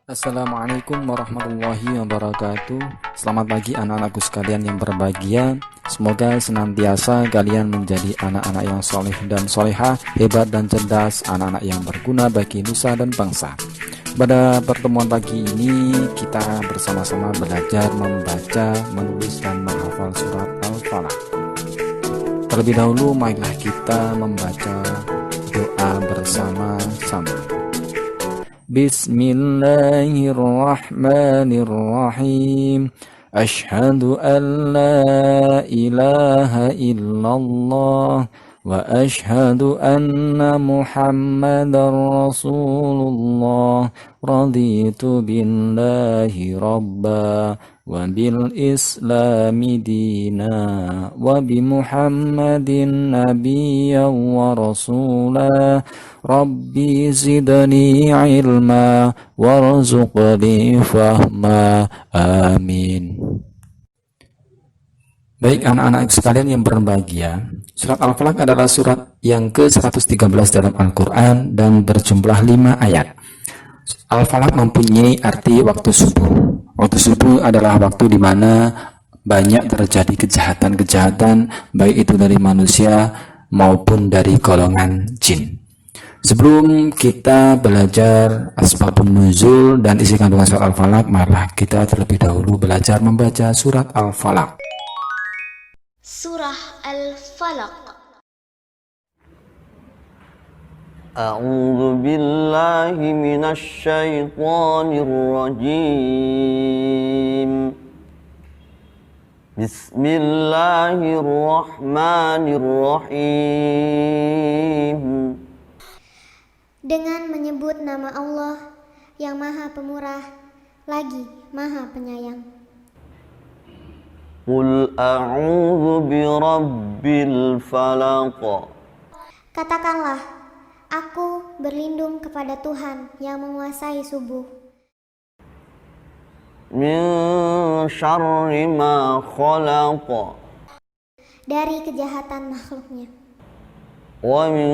Assalamualaikum warahmatullahi wabarakatuh. Selamat pagi anak-anakku sekalian yang berbahagia. Semoga senantiasa kalian menjadi anak-anak yang soleh dan solehah, hebat dan cerdas, anak-anak yang berguna bagi nusa dan bangsa. Pada pertemuan pagi ini kita bersama-sama belajar membaca, menulis dan menghafal surat Al-Falaq. Terlebih dahulu marilah kita membaca doa bersama-sama. Bismillahirrahmanirrahim. Ashhadu an la ilaha illallah wa ashhadu anna Muhammadar Rasulullah. Raditu billahi rabba wa bil islami dina wa bi Muhammadin nabiyyan wa rasulah. Rabbi zidni ilma warzuqni fahma. Amin. Baik anak-anak sekalian yang berbahagia, surat Al-Falaq adalah surat yang ke-113 dalam Al-Quran dan berjumlah 5 ayat. Al-Falaq mempunyai arti waktu subuh. Waktu subuh adalah waktu di mana banyak terjadi kejahatan-kejahatan, baik itu dari manusia maupun dari golongan jin. Sebelum kita belajar asbabun nuzul dan isi kandungan surat Al-Falaq, marilah kita terlebih dahulu belajar membaca surat Al-Falaq. Surah Al-Falaq. A'udzu billahi minasy syaithanir rajim. Bismillahirrahmanirrahim. Dengan menyebut nama Allah yang Maha Pemurah lagi Maha Penyayang. Qul a'udzu birabbil falaq. Katakanlah, aku berlindung kepada Tuhan yang menguasai subuh. Min syarri ma khalaq. Dari kejahatan makhluknya. Wa min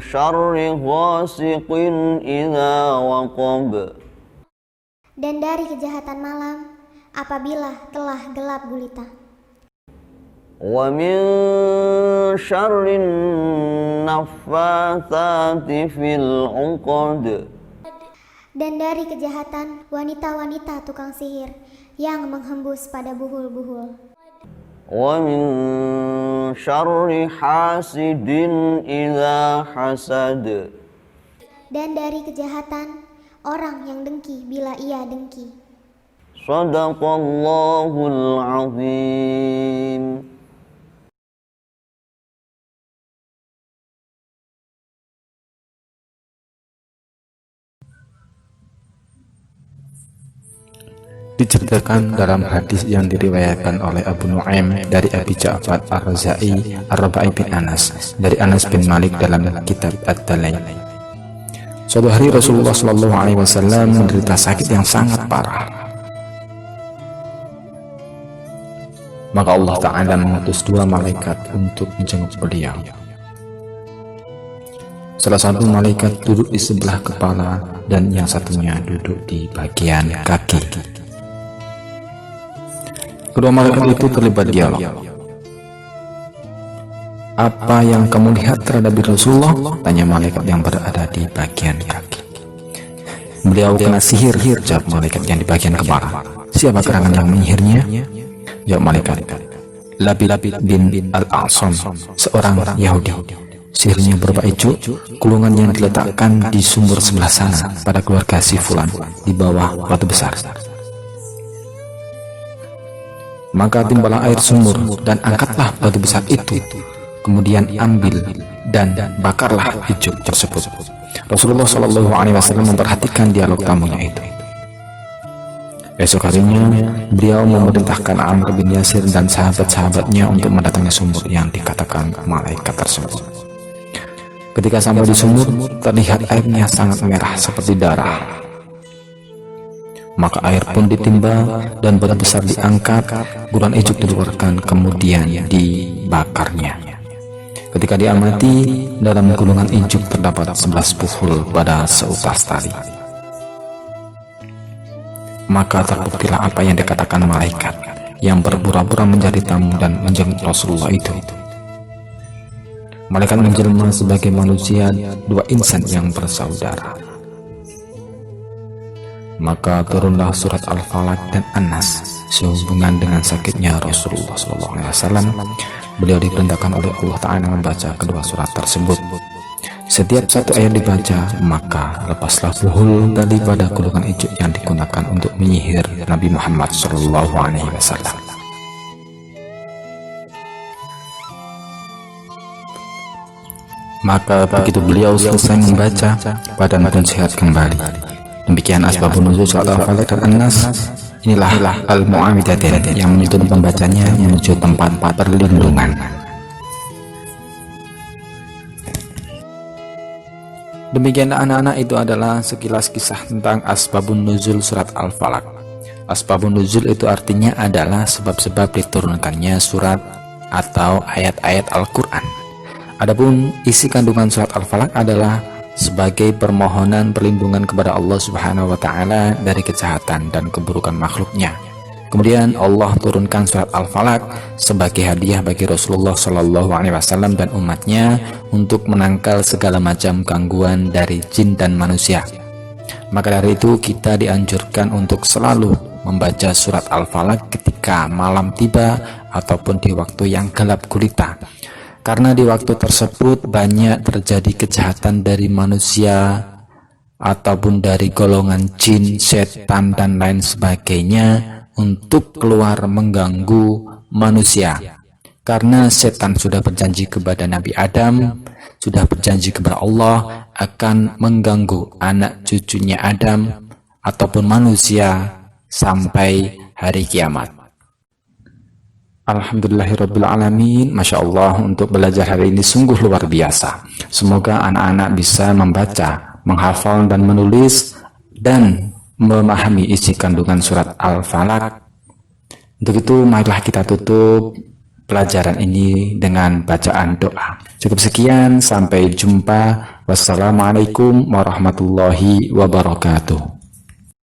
syarri ghasiqin idza waqab. Dan dari kejahatan malam apabila telah gelap gulita. Wa min syarri naffatsati fil 'uqad. Dan dari kejahatan wanita-wanita tukang sihir yang menghembus pada buhul-buhul. Wa min syarri hasidin idza hasad. Dan dari kejahatan orang yang dengki bila ia dengki. Shadaqallahul azim. Diceritakan dalam hadis yang diriwayatkan oleh Abu Nu'aim dari Abi Ja'far Ar-Raza'i Ar-Rabai bin Anas dari Anas bin Malik dalam kitab Ad-Dalail. Suatu hari Rasulullah SAW menderita sakit yang sangat parah. Maka Allah Ta'ala mengutus 2 malaikat untuk menjenguk beliau. Salah satu malaikat duduk di sebelah kepala dan yang satunya duduk di bagian kaki. Kedua malaikat itu terlibat dialog. Apa yang kamu lihat terhadap Rasulullah? Tanya malaikat yang berada di bagian kaki. Beliau kena sihir, jawab malaikat yang di bagian kepala. Siapa gerangan yang menyihirnya? Jawab malaikat, Labid bin Al-A'sam, seorang Yahudi. Sihirnya berupa ijuk, kulungan yang diletakkan di sumur sebelah sana pada keluarga si Fulan di bawah batu besar. Maka timbalah air sumur dan angkatlah batu besar itu, kemudian ambil dan bakarlah ijuk tersebut. Rasulullah SAW memperhatikan dialog tamunya itu. Esok harinya beliau memerintahkan Amr bin Yasir dan sahabat-sahabatnya untuk mendatangi sumur yang dikatakan malaikat tersebut. Ketika sampai di sumur, terlihat airnya sangat merah seperti darah. Maka air pun ditimba dan batu besar diangkat, gurun ijuk dikeluarkan, kemudian dibakarnya. Ketika diamati, dalam gulungan ijuk terdapat 11 buhul pada seutas tali. maka terbuktilah apa yang dikatakan malaikat yang berpura-pura menjadi tamu dan menjenguk Rasulullah itu. Malaikat menjelma sebagai manusia, dua insan yang bersaudara. Maka turunlah surat Al-Falaq dan An-Nas sehubungan dengan sakitnya Rasulullah SAW. Beliau diperintahkan oleh Allah Ta'ala membaca kedua surat tersebut. Setiap satu ayat dibaca, maka lepaslah buhul daripada kulungan ijuk yang digunakan untuk menyihir Nabi Muhammad SAW. Maka begitu beliau selesai membaca, badan pun sehat kembali. Demikian asbabun nuzul surat Al-Falaq dan An-Nas. Inilah al-mu'awwidhatain yang menuntun pembacanya menuju tempat perlindungan. Demikian anak-anak, itu adalah sekilas kisah tentang asbabun nuzul surat Al-Falaq. Asbabun nuzul itu artinya adalah sebab-sebab diturunkannya surat atau ayat-ayat Al-Quran. Adapun isi kandungan surat Al-Falaq adalah sebagai permohonan perlindungan kepada Allah Subhanahu wa Ta'ala dari kejahatan dan keburukan makhluknya. Kemudian Allah turunkan surat Al-Falaq sebagai hadiah bagi Rasulullah SAW dan umatnya untuk menangkal segala macam gangguan dari jin dan manusia. Maka dari itu kita dianjurkan untuk selalu membaca surat Al-Falaq ketika malam tiba ataupun di waktu yang gelap gulita. Karena di waktu tersebut banyak terjadi kejahatan dari manusia ataupun dari golongan jin, setan, dan lain sebagainya untuk keluar mengganggu manusia. Karena setan sudah berjanji kepada Nabi Adam, sudah berjanji kepada Allah akan mengganggu anak cucunya Adam ataupun manusia sampai hari kiamat. Alhamdulillahirrabbilalamin. Masya Allah, untuk belajar hari ini sungguh luar biasa. Semoga anak-anak bisa membaca, menghafal dan menulis dan memahami isi kandungan surat Al-Falaq. Untuk itu marilah kita tutup pelajaran ini dengan bacaan doa. Cukup sekian, sampai jumpa. Wassalamualaikum warahmatullahi wabarakatuh.